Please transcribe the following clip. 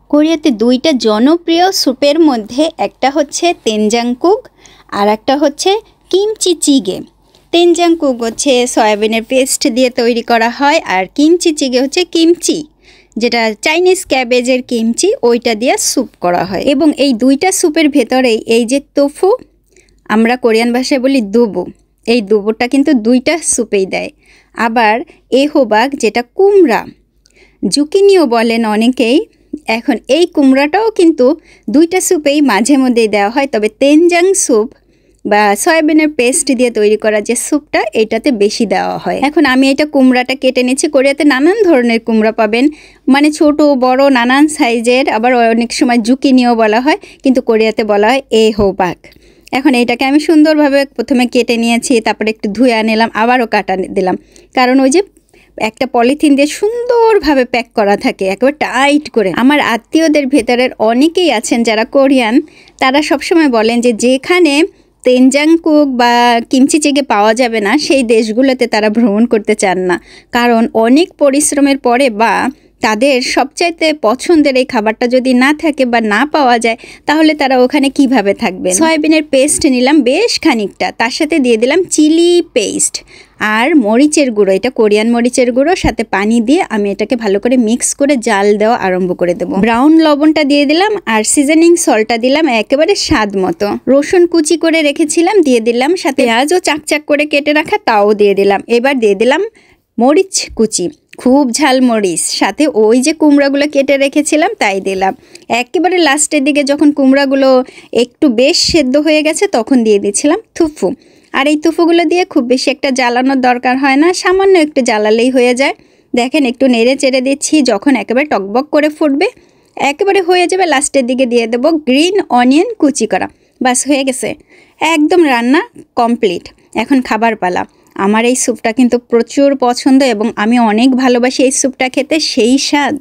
কোরিয়াতে দুইটা জনপ্রিয় স্যুপের মধ্যে একটা হচ্ছে তেনজাংকুক আর একটা হচ্ছে কিমচি চিগে। তেনজাংকুক হচ্ছে সয়াবিনের পেস্ট দিয়ে তৈরি করা হয়, আর কিমচি চিগে হচ্ছে কিমচি, যেটা চাইনিজ ক্যাবেজের কিমচি, ওইটা দিয়ে স্যুপ করা হয়। এবং এই দুইটা স্যুপের ভেতরেই এই যে তোফু, আমরা কোরিয়ান ভাষায় বলি দুবু, এই দুবুটা কিন্তু দুইটা স্যুপেই দেয়। আবার এহোবাক, যেটা কুমড়া, জুকিনিও বলেন অনেকেই, এখন এই কুমড়াটাও কিন্তু দুইটা স্যুপেই মাঝে মধ্যেই দেওয়া হয়। তবে তেনজাং স্যুপ বা সয়াবিনের পেস্ট দিয়ে তৈরি করা যে স্যুপটা, এটাতে বেশি দেওয়া হয়। এখন আমি এটা কুমড়াটা কেটে নিচ্ছি। কোরিয়াতে নানান ধরনের কুমড়া পাবেন, মানে ছোট বড় নানান সাইজের, আবার অনেক সময় জুকিনিও বলা হয়, কিন্তু কোরিয়াতে বলা হয় এহোবাক। এখন এইটাকে আমি সুন্দরভাবে প্রথমে কেটে নিয়েছি, তারপরে একটু ধুয়ে নিলাম, আবারও কাটা দিলাম, কারণ ওই যে একটা পলিথিন দিয়ে সুন্দরভাবে প্যাক করা থাকে একেবারে টাইট করে। আমার আত্মীয়দের ভেতরের অনেকেই আছেন যারা কোরিয়ান, তারা সবসময় বলেন যে যেখানে তেনজাংকুক বা কিমচি চিগে পাওয়া যাবে না সেই দেশগুলোতে তারা ভ্রমণ করতে চান না, কারণ অনেক পরিশ্রমের পরে বা তাদের সবচাইতে পছন্দের এই খাবারটা যদি না থাকে বা না পাওয়া যায়, তাহলে তারা ওখানে কিভাবে থাকবে। সয়াবিনের পেস্ট নিলাম বেশ খানিকটা, তার সাথে দিয়ে দিলাম চিলি পেস্ট আর মরিচের গুঁড়ো, এটা কোরিয়ান মরিচের গুঁড়ো, সাথে পানি দিয়ে আমি এটাকে ভালো করে মিক্স করে জাল দেওয়া আরম্ভ করে দেবো। ব্রাউন লবণটা দিয়ে দিলাম আর সিজনিং সল্টটা দিলাম একেবারে স্বাদ মতো। রসুন কুচি করে রেখেছিলাম দিয়ে দিলাম, সাথে পেঁয়াজও চাকচাক করে কেটে রাখা তাও দিয়ে দিলাম। এবার দিয়ে দিলাম মরিচ কুচি, খুব ঝাল মরিচ, সাথে ওই যে কুমড়াগুলো কেটে রেখেছিলাম তাই দিলাম। একেবারে লাস্টের দিকে যখন কুমড়াগুলো একটু বেশ সেদ্ধ হয়ে গেছে তখন দিয়ে দিয়েছিলাম তুফু। আর এই তুফুগুলো দিয়ে খুব বেশি একটা জ্বালানোর দরকার হয় না, সামান্য একটু জ্বালালেই হয়ে যায়। দেখেন একটু নেড়ে চেড়ে দিচ্ছি, যখন একেবারে টকবক করে ফুটবে একেবারে হয়ে যাবে, লাস্টের দিকে দিয়ে দেবো গ্রিন অনিয়ন কুচি করা। বাস হয়ে গেছে, একদম রান্না কমপ্লিট। এখন খাবার পালা। আমার এই স্যুপটা কিন্তু প্রচুর পছন্দ এবং আমি অনেক ভালোবাসি এই স্যুপটা খেতে, সেই স্বাদ।